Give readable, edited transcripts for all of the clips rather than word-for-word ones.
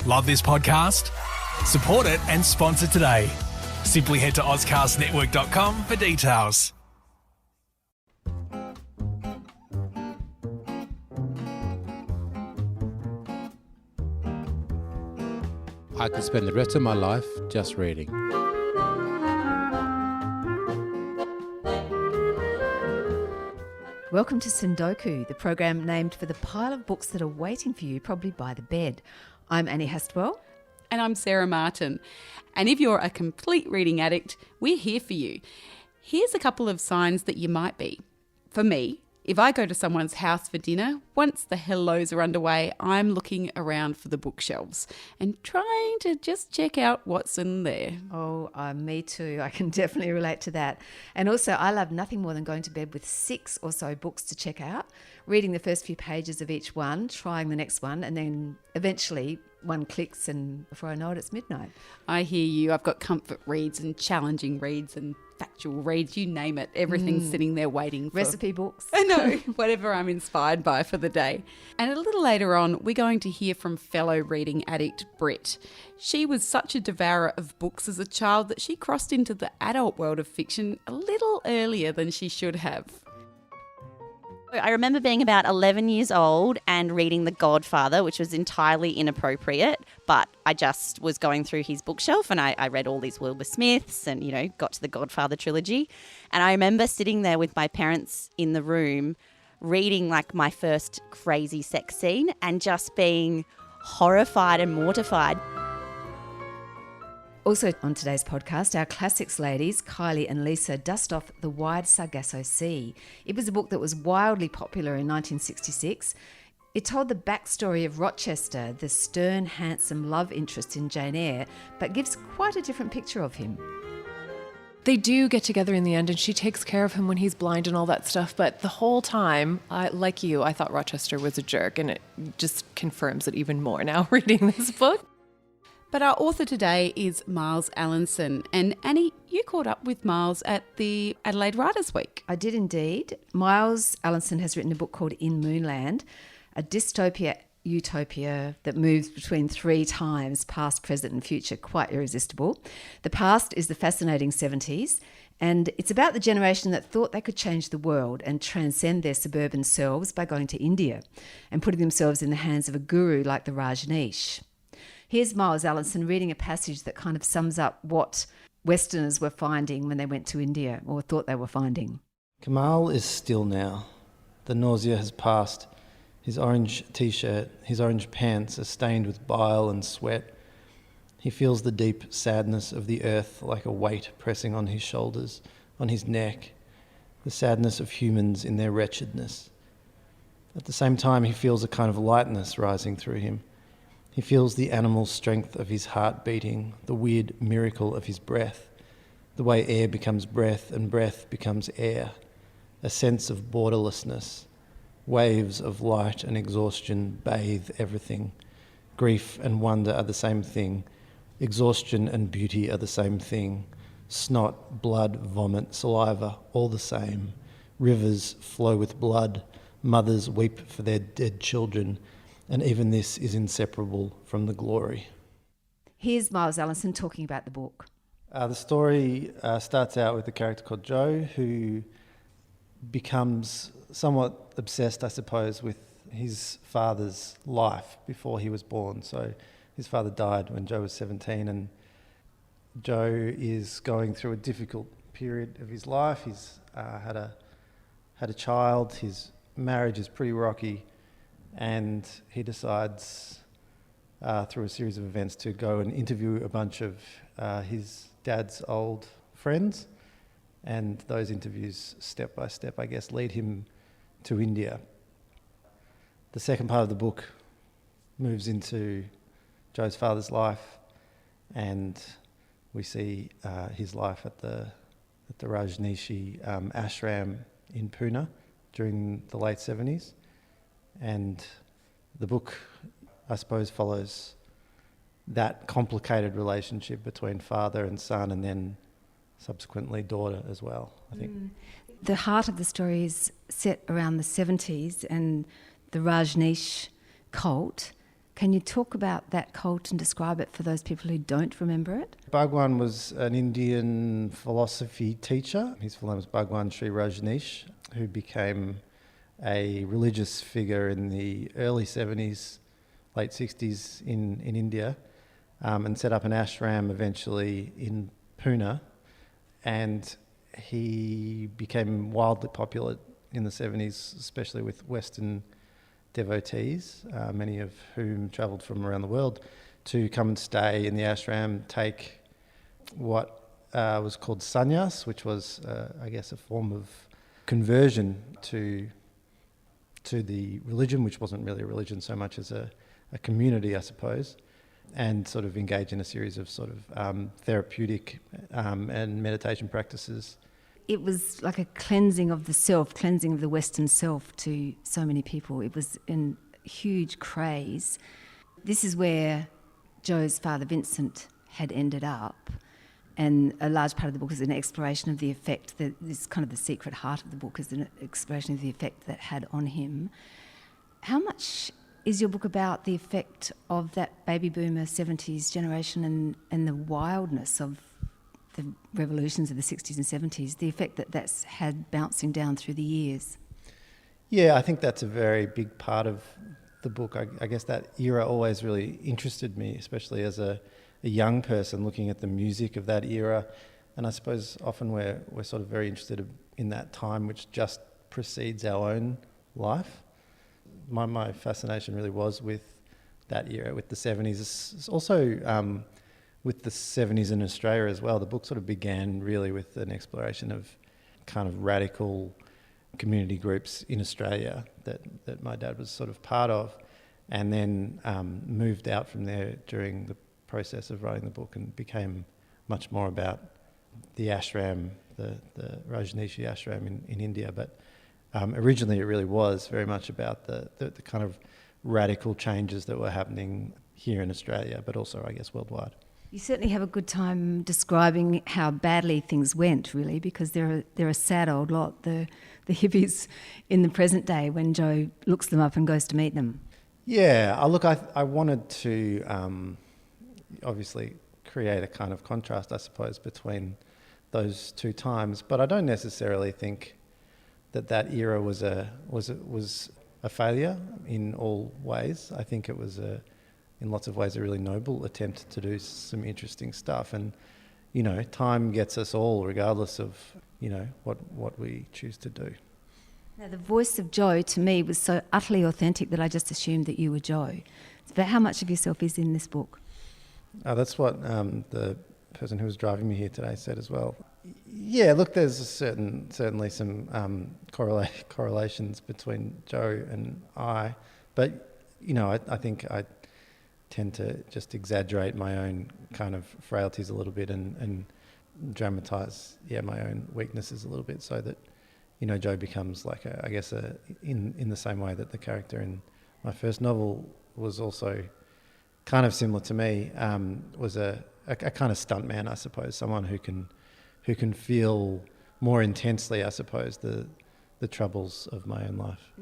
Love this podcast? Support it and sponsor today. Simply head to ozcastnetwork.com for details. I could spend the rest of my life just reading. Welcome to Sundoku, the program named for the pile of books that are waiting for you, probably by the bed. I'm Annie Hastwell. And I'm Sarah Martin. And if you're a complete reading addict, we're here for you. Here's a couple of signs that you might be. For me, if I go to someone's house for dinner, once the hellos are underway, I'm looking around for the bookshelves and trying to just check out what's in there. Oh, me too. I can definitely relate to that. And also, I love nothing more than going to bed with 6 or so books to check out, reading the first few pages of each one, trying the next one, and then eventually one clicks and before I know it, it's midnight. I hear you. I've got comfort reads and challenging reads and factual reads, you name it. Everything's sitting there waiting for... Recipe books. I know, whatever I'm inspired by for the day. And a little later on, we're going to hear from fellow reading addict Britt. She was such a devourer of books as a child that she crossed into the adult world of fiction a little earlier than she should have. I remember being about 11 years old and reading The Godfather, which was entirely inappropriate, but I just was going through his bookshelf and I read all these Wilbur Smiths and, got to the Godfather trilogy. And I remember sitting there with my parents in the room reading like my first crazy sex scene and just being horrified and mortified. Also on today's podcast, our classics ladies, Kylie and Lisa, dust off The Wide Sargasso Sea. It was a book that was wildly popular in 1966. It told the backstory of Rochester, the stern, handsome love interest in Jane Eyre, but gives quite a different picture of him. They do get together in the end and she takes care of him when he's blind and all that stuff. But the whole time, like you, I thought Rochester was a jerk, and it just confirms it even more now reading this book. But our author today is Miles Allinson. And Annie, you caught up with Miles at the Adelaide Writers' Week. I did indeed. Miles Allinson has written a book called In Moonland, a dystopia utopia that moves between 3 times, past, present and future, quite irresistible. The past is the fascinating 70s, and it's about the generation that thought they could change the world and transcend their suburban selves by going to India and putting themselves in the hands of a guru like the Rajneesh. Here's Miles Allinson reading a passage that kind of sums up what Westerners were finding when they went to India, or thought they were finding. Kamal is still now. The nausea has passed. His orange t-shirt, his orange pants are stained with bile and sweat. He feels the deep sadness of the earth like a weight pressing on his shoulders, on his neck, the sadness of humans in their wretchedness. At the same time, he feels a kind of lightness rising through him. He feels the animal strength of his heart beating, the weird miracle of his breath, the way air becomes breath and breath becomes air, a sense of borderlessness. Waves of light and exhaustion bathe everything. Grief and wonder are the same thing. Exhaustion and beauty are the same thing. Snot, blood, vomit, saliva, all the same. Rivers flow with blood. Mothers weep for their dead children. And even this is inseparable from the glory. Here's Miles Allinson talking about the book. The story starts out with a character called Joe, who becomes somewhat obsessed, I suppose, with his father's life before he was born. So his father died when Joe was 17, and Joe is going through a difficult period of his life. He's had a child. His marriage is pretty rocky. And he decides, through a series of events, to go and interview a bunch of his dad's old friends. And those interviews, step by step, I guess, lead him to India. The second part of the book moves into Joe's father's life, and we see his life at the Rajneeshi ashram in Pune during the late 70s. And the book, I suppose, follows that complicated relationship between father and son, and then subsequently daughter as well, I think. The heart of the story is set around the 70s, and the Rajneesh cult Can you talk about that cult and describe it for those people who don't remember it? Bhagwan was an Indian philosophy teacher. His full name was Bhagwan Sri Rajneesh, who became a religious figure in the early 70s, late 60s in India, and set up an ashram eventually in Pune. And he became wildly popular in the 70s, especially with Western devotees, many of whom travelled from around the world to come and stay in the ashram, take what was called sannyas, which was, I guess, a form of conversion to the religion, which wasn't really a religion so much as a community, I suppose, and sort of engage in a series of sort of therapeutic and meditation practices. It was like a cleansing of the self, cleansing of the Western self to so many people. It was in huge craze. This is where Jo's father Vincent had ended up, and a large part of the book is an exploration of the effect that this kind of the secret heart of the book is an exploration of the effect that had on him. How much is your book about the effect of that baby boomer 70s generation and the wildness of the revolutions of the 60s and 70s, the effect that that's had bouncing down through the years? Yeah, I think that's a very big part of the book. I guess that era always really interested me, especially as a young person looking at the music of that era. And I suppose often we're sort of very interested in that time which just precedes our own life. My fascination really was with that era, with the 70s. It's also with the 70s in Australia as well. The book sort of began really with an exploration of kind of radical community groups in Australia that my dad was sort of part of, and then moved out from there during the process of writing the book and became much more about the ashram, the Rajneeshi ashram in India. But originally it really was very much about the kind of radical changes that were happening here in Australia, but also, I guess, worldwide. You certainly have a good time describing how badly things went, really, because they're a sad old lot, the hippies in the present day, when Jo looks them up and goes to meet them. Yeah, I wanted to obviously create a kind of contrast, I suppose, between those two times, but I don't necessarily think that era was a failure in all ways. I think it was in lots of ways a really noble attempt to do some interesting stuff, and time gets us all, regardless of what we choose to do. Now, the voice of Jo to me was so utterly authentic that I just assumed that you were Jo. But how much of yourself is in this book? That's what the person who was driving me here today said as well. Yeah, look, there's certainly some correlations between Jo and I, but I think I tend to just exaggerate my own kind of frailties a little bit and dramatise my own weaknesses a little bit, so that Jo becomes like in the same way that the character in my first novel was also kind of similar to me, was a kind of stuntman, I suppose, someone who can feel more intensely, I suppose, the troubles of my own life.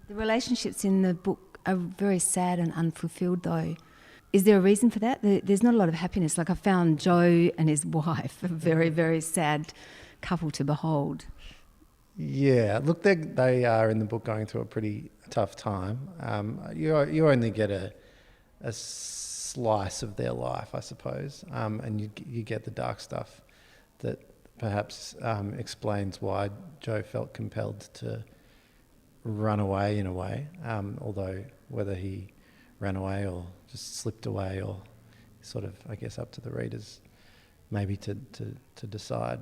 The relationships in the book are very sad and unfulfilled, though. Is there a reason for that? There's not a lot of happiness. Like, I found Jo and his wife a very, very sad couple to behold. Yeah, look, they are in the book going through a pretty tough time. You only get a slice of their life, I suppose, and you get the dark stuff that perhaps explains why Jo felt compelled to run away in a way, although whether he ran away or just slipped away, or sort of, I guess, up to the readers maybe to decide.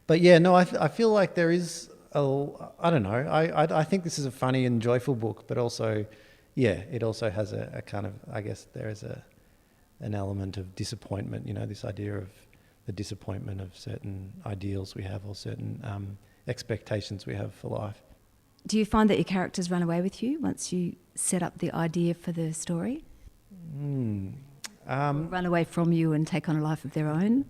But yeah, no, I feel like there is I don't know, I think this is a funny and joyful book, but also, it also has a kind of, I guess there is an element of disappointment, this idea of the disappointment of certain ideals we have, or certain expectations we have for life. Do you find that your characters run away with you once you set up the idea for the story? Run away from you and take on a life of their own?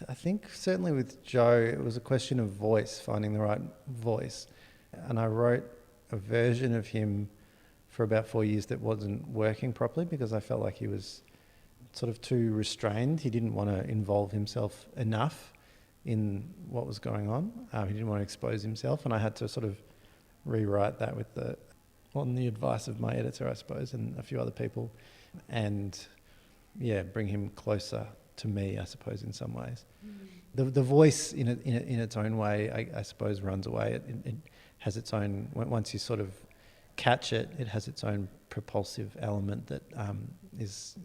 I think certainly with Jo, it was a question of voice, finding the right voice. And I wrote a version of him for about 4 years that wasn't working properly because I felt like he was sort of too restrained. He didn't want to involve himself enough in what was going on. He didn't want to expose himself, and I had to sort of rewrite that on the advice of my editor, I suppose, and a few other people, and bring him closer to me, I suppose, in some ways. The voice, in its own way, I suppose, runs away. It has its own. Once you sort of catch it, it has its own propulsive element that is,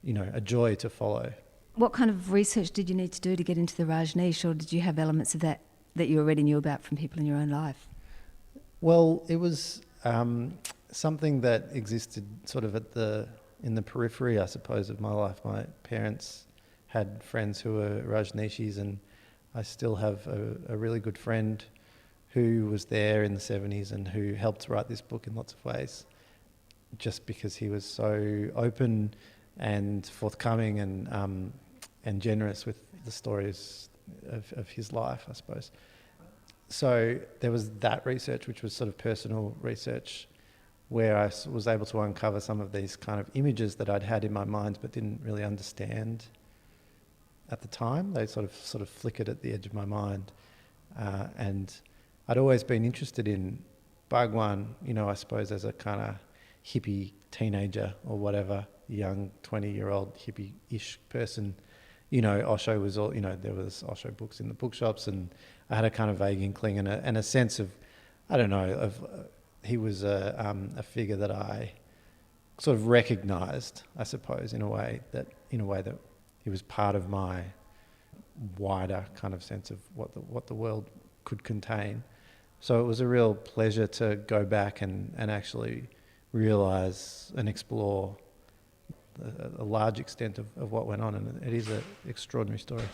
a joy to follow. What kind of research did you need to do to get into the Raj niche, or did you have elements of that you already knew about from people in your own life? Well, it was something that existed sort of in the periphery, I suppose, of my life. My parents had friends who were Rajneeshis, and I still have a really good friend who was there in the 70s and who helped write this book in lots of ways, just because he was so open and forthcoming and generous with the stories of his life, I suppose. So there was that research, which was sort of personal research, where I was able to uncover some of these kind of images that I'd had in my mind but didn't really understand at the time. They sort of flickered at the edge of my mind. And I'd always been interested in Bhagwan, I suppose, as a kind of hippie teenager or whatever, young 20-year-old hippie-ish person. Osho was all, there was Osho books in the bookshops, and I had a kind of vague inkling and a sense of, he was a figure that I sort of recognised, I suppose, in a way that he was part of my wider kind of sense of what the world could contain. So it was a real pleasure to go back and actually realise and explore a large extent of what went on, and it is an extraordinary story.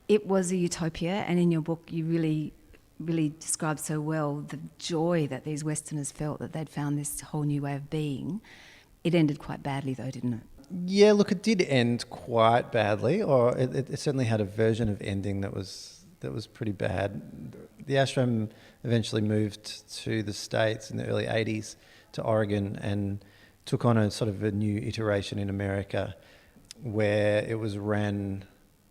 It was a utopia, and in your book you really, really describe so well the joy that these Westerners felt that they'd found this whole new way of being. It ended quite badly though, didn't it? Yeah, look, it did end quite badly, or it certainly had a version of ending that was pretty bad. The ashram eventually moved to the States in the early 80s, to Oregon, and took on a sort of a new iteration in America where it was run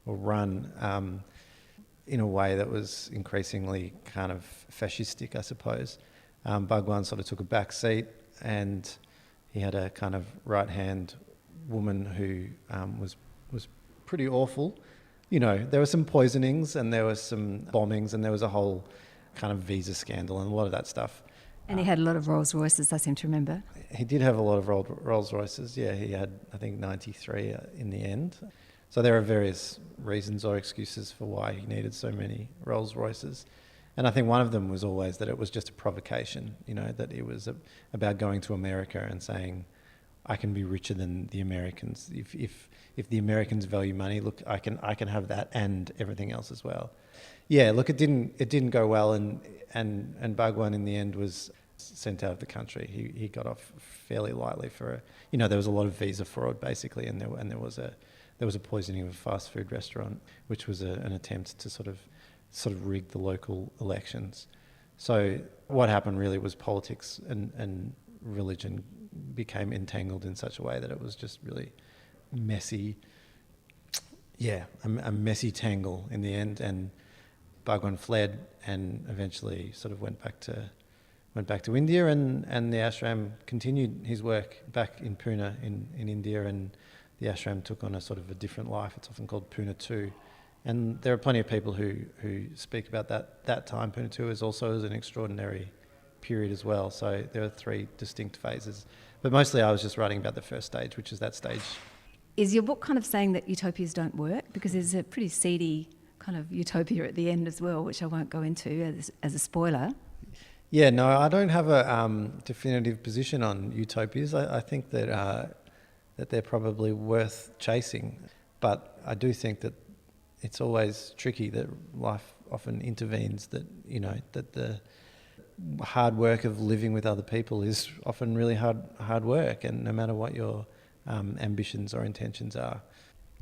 in a way that was increasingly kind of fascistic, I suppose. Bhagwan sort of took a back seat, and he had a kind of right-hand woman who was pretty awful. There were some poisonings and there was some bombings and there was a whole kind of visa scandal and a lot of that stuff. And he had a lot of Rolls Royces, I seem to remember. He did have a lot of Rolls Royces, yeah. He had, I think, 93 in the end. So there are various reasons or excuses for why he needed so many Rolls Royces. And I think one of them was always that it was just a provocation, that it was about going to America and saying, I can be richer than the Americans. If the Americans value money, look, I can have that and everything else as well. Yeah, look, it didn't go well, and Bhagwan in the end was sent out of the country. He got off fairly lightly for there was a lot of visa fraud basically, and there was a poisoning of a fast food restaurant, which was an attempt to sort of rig the local elections. So what happened really was politics and religion became entangled in such a way that it was just really messy. Yeah, a messy tangle in the end, and Bhagwan fled and eventually sort of went back to India, and the ashram continued his work back in Pune in India, and the ashram took on a sort of a different life. It's often called Pune 2. And there are plenty of people who speak about that time. Pune 2 is also an extraordinary period as well. So there are 3 distinct phases. But mostly I was just writing about the first stage, which is that stage. Is your book kind of saying that utopias don't work? Because there's a pretty seedy kind of utopia at the end as well, which I won't go into as a spoiler. Yeah, no, I don't have a definitive position on utopias. I think that they're probably worth chasing. But I do think that it's always tricky, that life often intervenes, that the hard work of living with other people is often really hard work, and no matter what your ambitions or intentions are.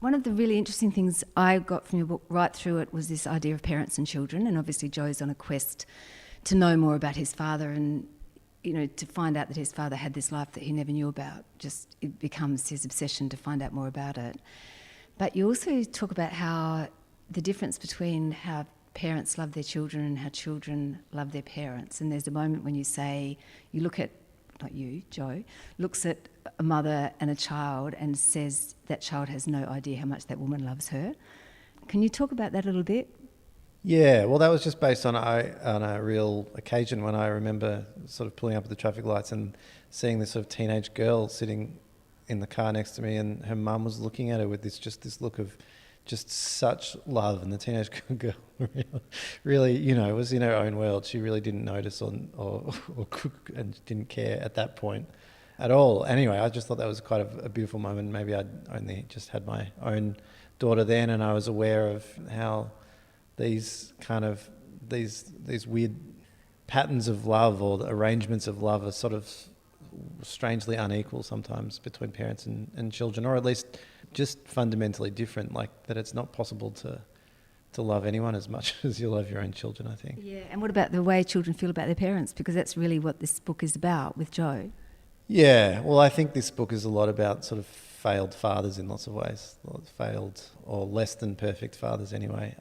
One of the really interesting things I got from your book right through it was this idea of parents and children, and obviously Joe's on a quest to know more about his father, and to find out that his father had this life that he never knew about. Just it becomes his obsession to find out more about it. But you also talk about how the difference between how parents love their children and how children love their parents. And there's a moment when you say, you look at, not you, Joe, looks at a mother and a child and says that child has no idea how much that woman loves her. Can you talk about that a little bit? Yeah, well, that was just based on a real occasion when I remember sort of pulling up at the traffic lights and seeing this sort of teenage girl sitting in the car next to me, and her mum was looking at her with this look of just such love, and the teenage girl really, was in her own world. She really didn't notice or and didn't care at that point at all. Anyway, I just thought that was quite a beautiful moment. Maybe I'd only just had my own daughter then, and I was aware of how these weird patterns of love or the arrangements of love are sort of strangely unequal sometimes between parents and children, or at least just fundamentally different, like that it's not possible to love anyone as much as you love your own children, I think. Yeah, and what about the way children feel about their parents? Because that's really what this book is about with Joe. Yeah, well, I think this book is a lot about sort of failed fathers in lots of ways, failed or less than perfect fathers anyway.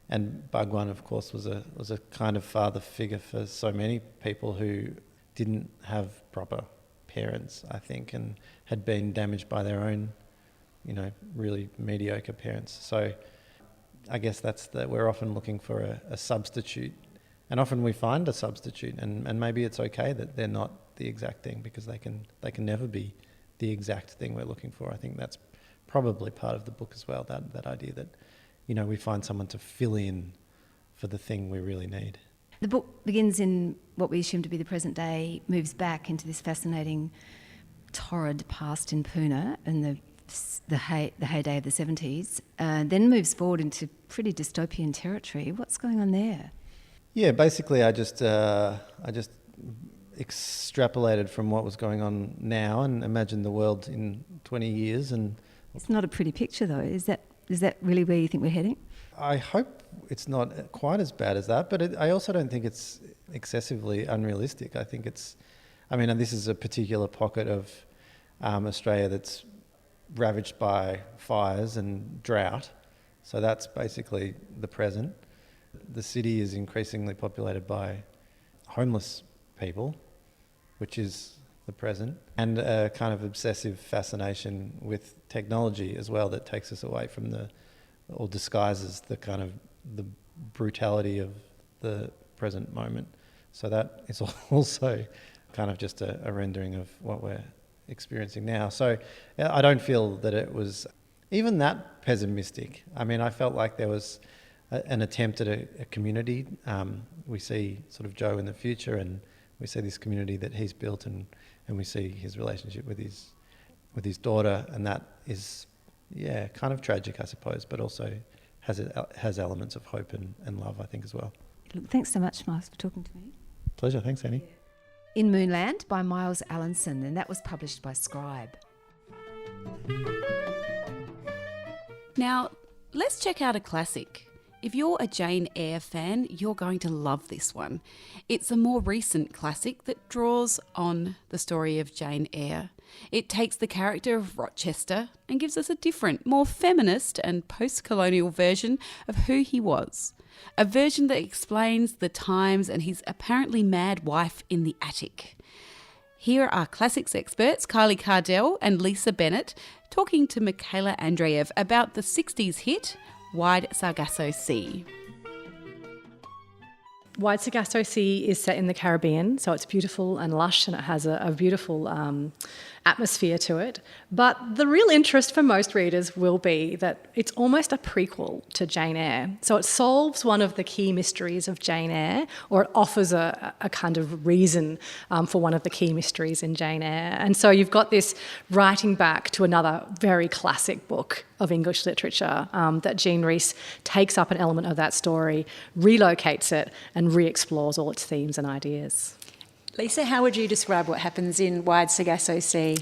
And Bhagwan, of course, was a kind of father figure for so many people who didn't have proper parents, I think, and had been damaged by their own, really mediocre parents. So I guess we're often looking for a substitute, and often we find a substitute, and maybe it's okay that they're not the exact thing, because they can never be the exact thing we're looking for. I think that's probably part of the book as well, that idea that we find someone to fill in for the thing we really need. The book begins in what we assume to be the present day, moves back into this fascinating torrid past in Pune and the heyday of the 70s, then moves forward into pretty dystopian territory. What's going on there? Yeah, basically I just extrapolated from what was going on now and imagined the world in 20 years. And it's not a pretty picture, though. Is that really where you think we're heading? I hope it's not quite as bad as that, but I also don't think it's excessively unrealistic. I think and this is a particular pocket of Australia that's ravaged by fires and drought, so that's basically the present. The city is increasingly populated by homeless people, which is the present, and a kind of obsessive fascination with technology as well that takes us away from or disguises the brutality of the present moment. So that is also kind of just a rendering of what we're experiencing now. So I don't feel that it was even that pessimistic. I mean, I felt like there was an attempt at a community. We see sort of Joe in the future, and we see this community that he's built, and we see his relationship with his daughter, and that is, kind of tragic, I suppose, but also has elements of hope and love, I think, as well. Look, thanks so much, Miles, for talking to me. Pleasure, thanks, Annie. In Moonland by Miles Allinson, and that was published by Scribe. Now, let's check out a classic. If you're a Jane Eyre fan, you're going to love this one. It's a more recent classic that draws on the story of Jane Eyre. It takes the character of Rochester and gives us a different, more feminist and post-colonial version of who he was. A version that explains the times and his apparently mad wife in the attic. Here are classics experts Kylie Cardell and Lisa Bennett talking to Michaela Andreev about the 60s hit Wide Sargasso Sea. Wide Sargasso Sea is set in the Caribbean, so it's beautiful and lush, and it has a beautiful atmosphere to it. But the real interest for most readers will be that it's almost a prequel to Jane Eyre. So it solves one of the key mysteries of Jane Eyre, or it offers a kind of reason for one of the key mysteries in Jane Eyre. And so you've got this writing back to another very classic book of English literature that Jean Rhys takes up an element of that story, relocates it, and re-explores all its themes and ideas. Lisa, how would you describe what happens in Wide Sargasso Sea?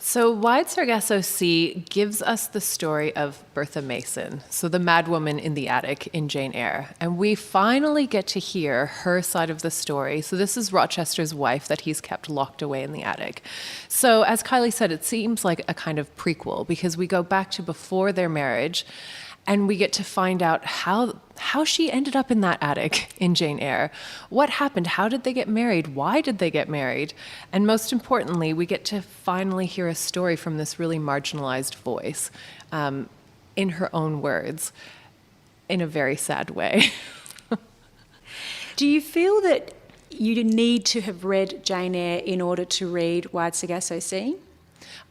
So Wide Sargasso Sea gives us the story of Bertha Mason, so the madwoman in the attic in Jane Eyre. And we finally get to hear her side of the story. So this is Rochester's wife that he's kept locked away in the attic. So as Kylie said, it seems like a kind of prequel because we go back to before their marriage and we get to find out how she ended up in that attic in Jane Eyre. What happened? How did they get married? Why did they get married? And most importantly, we get to finally hear a story from this really marginalized voice in her own words, in a very sad way. Do you feel that you need to have read Jane Eyre in order to read Wide Sargasso Sea?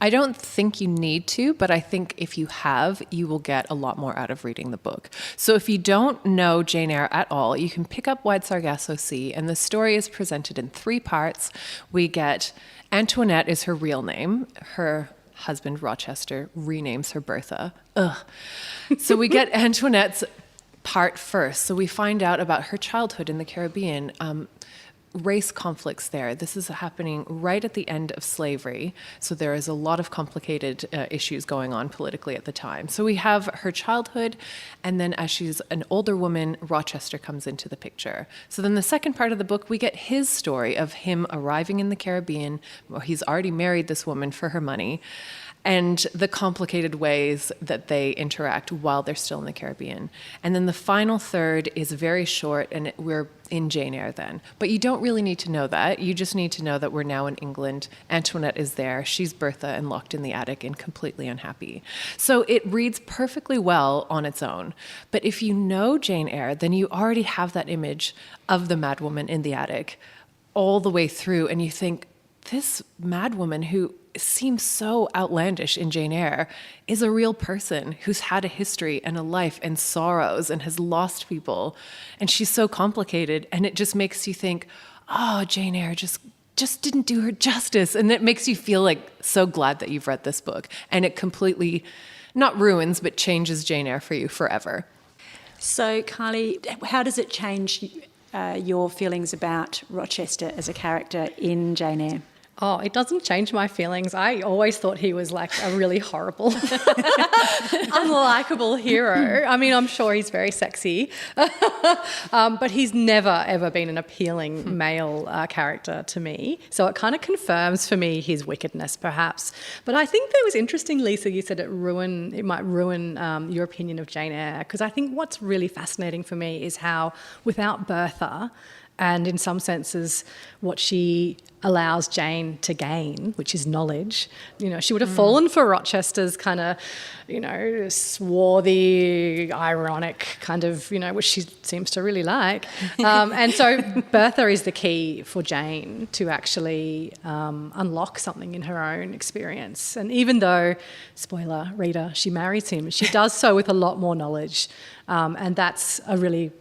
I don't think you need to, but I think if you have, you will get a lot more out of reading the book. So if you don't know Jane Eyre at all, you can pick up Wide Sargasso Sea, and the story is presented in 3 parts. We get Antoinette is her real name. Her husband, Rochester, renames her Bertha. Ugh. So we get Antoinette's part first. So we find out about her childhood in the Caribbean, race conflicts there. This is happening right at the end of slavery. So there is a lot of complicated issues going on politically at the time. So we have her childhood, and then as she's an older woman, Rochester comes into the picture. So then the second part of the book, we get his story of him arriving in the Caribbean. Well, he's already married this woman for her money, and the complicated ways that they interact while they're still in the Caribbean. And then the final third is very short, and we're in Jane Eyre then. But you don't really need to know that. You just need to know that we're now in England. Antoinette is there. She's Bertha and locked in the attic and completely unhappy. So it reads perfectly well on its own. But if you know Jane Eyre, then you already have that image of the madwoman in the attic all the way through, and you think, this madwoman who seems so outlandish in Jane Eyre is a real person who's had a history and a life and sorrows and has lost people. And she's so complicated, and it just makes you think, oh, Jane Eyre just didn't do her justice. And it makes you feel like so glad that you've read this book. And it completely, not ruins, but changes Jane Eyre for you forever. So, Kylie, how does it change your feelings about Rochester as a character in Jane Eyre? Oh, it doesn't change my feelings. I always thought he was like a really horrible, unlikable hero. I mean, I'm sure he's very sexy, but he's never, ever been an appealing male character to me. So it kind of confirms for me his wickedness, perhaps. But I think that was interesting, Lisa, you said it might ruin your opinion of Jane Eyre, because I think what's really fascinating for me is how without Bertha, and in some senses what she allows Jane to gain, which is knowledge. You know, she would have fallen for Rochester's kind of, swarthy, ironic kind of, which she seems to really like. And so Bertha is the key for Jane to actually unlock something in her own experience. And even though, spoiler, reader, she marries him, she does so with a lot more knowledge. And that's a really,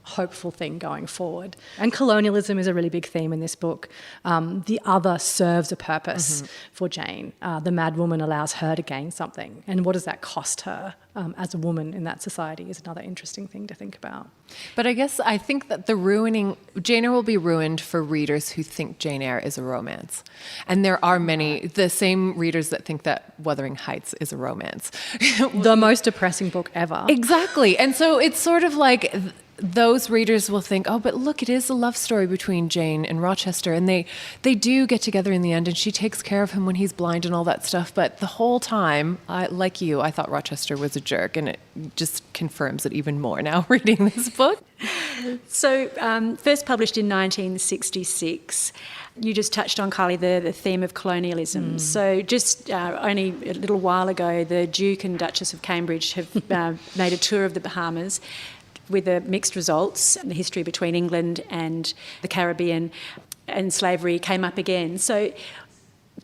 hopeful thing going forward. And colonialism is a really big theme in this book. The other serves a purpose for Jane. The madwoman allows her to gain something. And what does that cost her as a woman in that society is another interesting thing to think about. But I think that Jane Eyre will be ruined for readers who think Jane Eyre is a romance. And there are many, the same readers that think that Wuthering Heights is a romance. The most depressing book ever. Exactly. And so it's sort of like those readers will think, oh, but look, it is a love story between Jane and Rochester, and they do get together in the end, and she takes care of him when he's blind and all that stuff. But the whole time, like you, I thought Rochester was a jerk, and it just confirms it even more now reading this book. So, first published in 1966, you just touched on, Kylie, the theme of colonialism. So just only a little while ago, the Duke and Duchess of Cambridge have made a tour of the Bahamas with mixed results. The history between England and the Caribbean and slavery came up again. So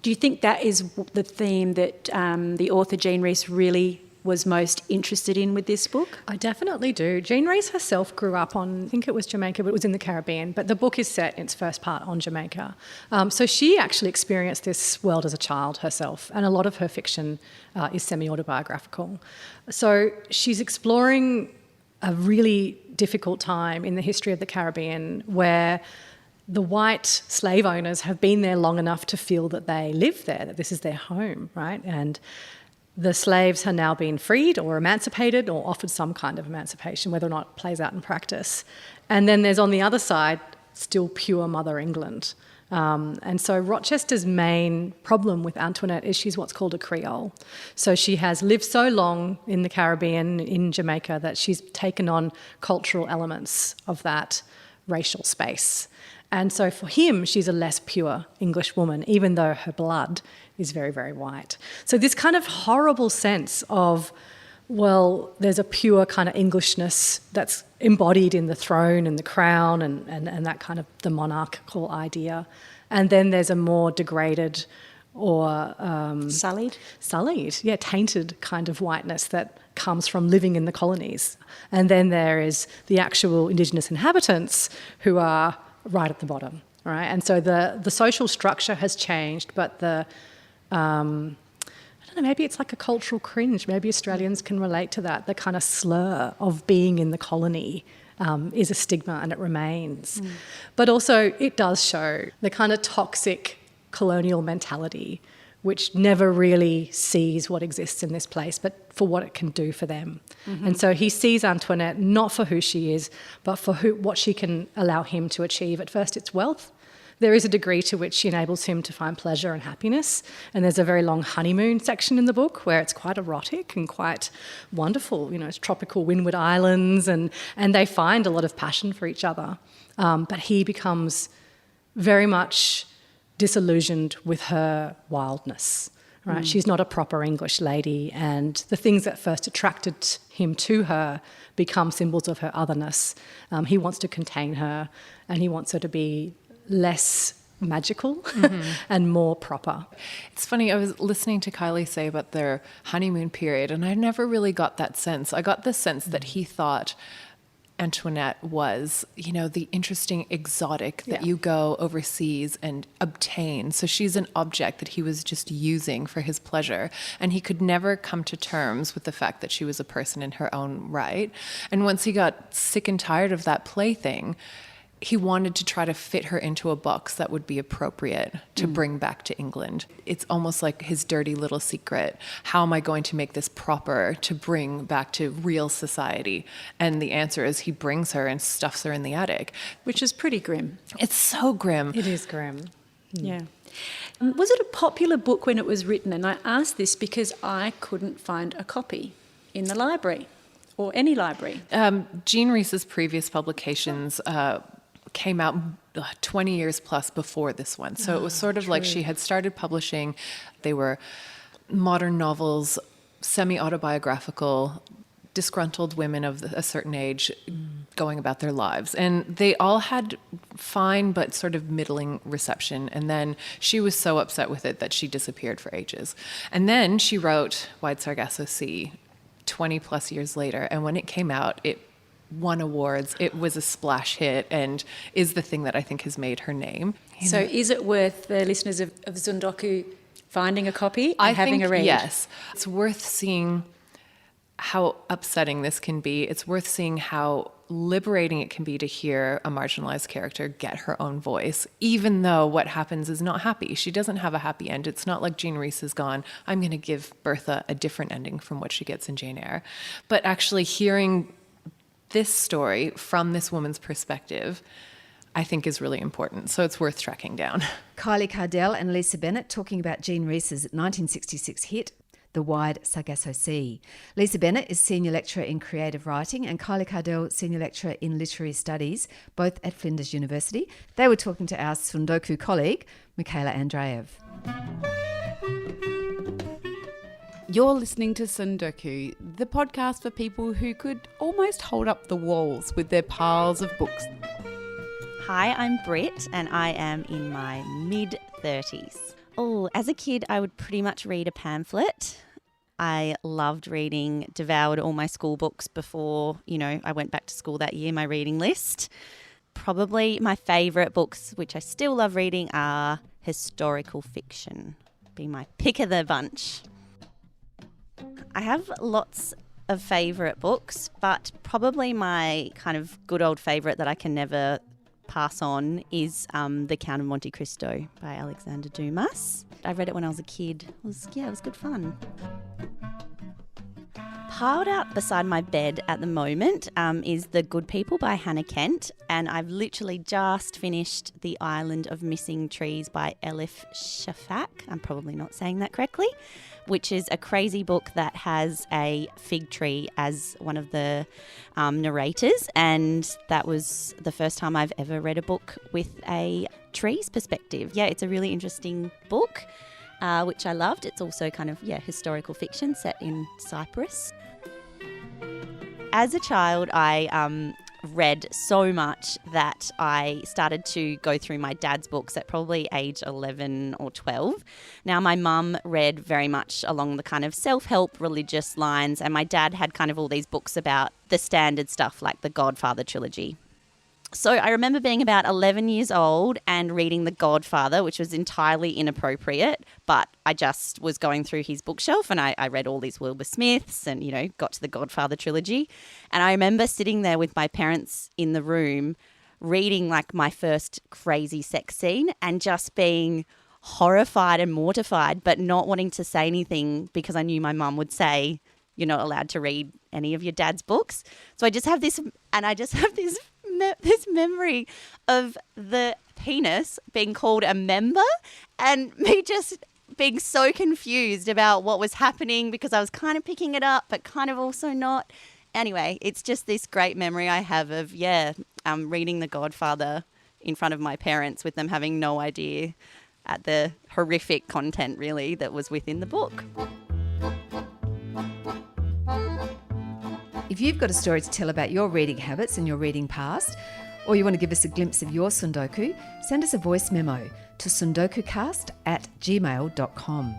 do you think that is the theme that the author Jean Rhys really was most interested in with this book? I definitely do. Jean Rhys herself grew up on, I think it was Jamaica, but it was in the Caribbean. But the book is set in its first part on Jamaica. So she actually experienced this world as a child herself, and a lot of her fiction is semi-autobiographical. So she's exploring a really difficult time in the history of the Caribbean where the white slave owners have been there long enough to feel that they live there, that this is their home, right? And the slaves are now being freed or emancipated or offered some kind of emancipation, whether or not it plays out in practice. And then there's on the other side still pure Mother England. And so Rochester's main problem with Antoinette is she's what's called a Creole. So she has lived so long in the Caribbean, in Jamaica, that she's taken on cultural elements of that racial space. And so for him, she's a less pure English woman, even though her blood is very, very white. So this kind of horrible sense of, well, there's a pure kind of Englishness that's embodied in the throne and the crown and that kind of the monarchical idea. And then there's a more degraded or... Sullied, yeah, tainted kind of whiteness that comes from living in the colonies. And then there is the actual Indigenous inhabitants who are right at the bottom, right? And so the social structure has changed, but the... I don't know, maybe it's like a cultural cringe. Maybe Australians can relate to that. The kind of slur of being in the colony is a stigma and it remains. But also it does show the kind of toxic colonial mentality which never really sees what exists in this place but for what it can do for them. And so he sees Antoinette not for who she is but for what she can allow him to achieve. At first it's wealth. There is a degree to which she enables him to find pleasure and happiness. And there's a very long honeymoon section in the book where it's quite erotic and quite wonderful. You know, it's tropical windward islands and they find a lot of passion for each other. But he becomes very much disillusioned with her wildness, right? She's not a proper English lady, and the things that first attracted him to her become symbols of her otherness. He wants to contain her and he wants her to be less magical and more proper. It's funny, I was listening to Kylie say about their honeymoon period, and I never really got that sense. I got the sense that he thought Antoinette was, you know, the interesting exotic that you go overseas and obtain. So she's an object that he was just using for his pleasure. And he could never come to terms with the fact that she was a person in her own right. And once he got sick and tired of that plaything, he wanted to try to fit her into a box that would be appropriate to bring back to England. It's almost like his dirty little secret. How am I going to make this proper to bring back to real society? And the answer is he brings her and stuffs her in the attic. which is pretty grim. It's so grim. It is grim. Yeah. Was it a popular book when it was written? And I asked this because I couldn't find a copy in the library or any library. Jean Rhys's previous publications came out 20 years plus before this one. So it was sort of like she had started publishing. They were modern novels, semi-autobiographical, disgruntled women of a certain age going about their lives. And they all had fine but sort of middling reception. And then she was so upset with it that she disappeared for ages. And then she wrote Wide Sargasso Sea 20 plus years later. And when it came out, it won awards. It was a splash hit and is the thing that I think has made her name. So is it worth the listeners of Zundoku finding a copy and having a read? Yes. It's worth seeing how upsetting this can be. It's worth seeing how liberating it can be to hear a marginalized character get her own voice, even though what happens is not happy. She doesn't have a happy end. It's not like Jean Rhys has gone, I'm going to give Bertha a different ending from what she gets in Jane Eyre. But actually hearing this story from this woman's perspective, I think is really important. So it's worth tracking down. Kylie Cardell and Lisa Bennett talking about Jean Rhys's 1966 hit, The Wide Sargasso Sea. Lisa Bennett is Senior Lecturer in Creative Writing and Kylie Cardell Senior Lecturer in Literary Studies, both at Flinders University. They were talking to our Sundoku colleague, Michaela Andreev. You're listening to Sundoku, the podcast for people who could almost hold up the walls with their piles of books. Hi, I'm Britt and I am in my mid-30s. Oh, as a kid, I would pretty much read a pamphlet. I loved reading, devoured all my school books before, I went back to school that year, my reading list. Probably my favourite books, which I still love reading, are historical fiction. Be my pick of the bunch. I have lots of favourite books, but probably my kind of good old favourite that I can never pass on is The Count of Monte Cristo by Alexander Dumas. I read it when I was a kid. It was good fun. Piled out beside my bed at the moment is The Good People by Hannah Kent, and I've literally just finished The Island of Missing Trees by Elif Shafak. I'm probably not saying that correctly, which is a crazy book that has a fig tree as one of the narrators, and that was the first time I've ever read a book with a tree's perspective. Yeah, it's a really interesting book, which I loved. It's also kind of, historical fiction set in Cyprus. As a child, I read so much that I started to go through my dad's books at probably age 11 or 12. Now, my mum read very much along the kind of self-help religious lines, and my dad had kind of all these books about the standard stuff like the Godfather trilogy. So I remember being about 11 years old and reading The Godfather, which was entirely inappropriate, but I just was going through his bookshelf and I read all these Wilbur Smiths and, got to The Godfather trilogy. And I remember sitting there with my parents in the room reading like my first crazy sex scene and just being horrified and mortified, but not wanting to say anything because I knew my mum would say, "You're not allowed to read any of your dad's books." So I just have this memory of the penis being called a member and me just being so confused about what was happening because I was kind of picking it up but kind of also not. Anyway, it's just this great memory I have of, reading The Godfather in front of my parents with them having no idea at the horrific content really that was within the book. If you've got a story to tell about your reading habits and your reading past, or you want to give us a glimpse of your Sundoku, send us a voice memo to sundokukast@gmail.com.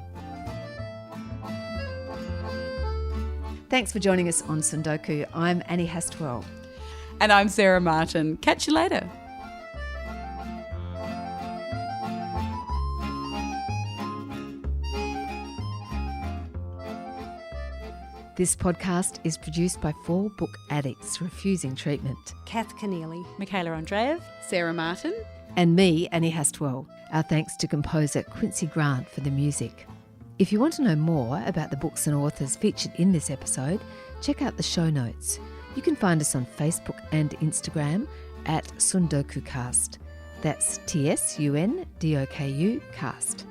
Thanks for joining us on Sundoku. I'm Annie Hastwell. And I'm Sarah Martin. Catch you later. This podcast is produced by 4 book addicts refusing treatment. Kath Keneally. Michaela Andreev. Sarah Martin. And me, Annie Hastwell. Our thanks to composer Quincy Grant for the music. If you want to know more about the books and authors featured in this episode, check out the show notes. You can find us on Facebook and Instagram at Sundokukast. That's TSUNDOKU cast.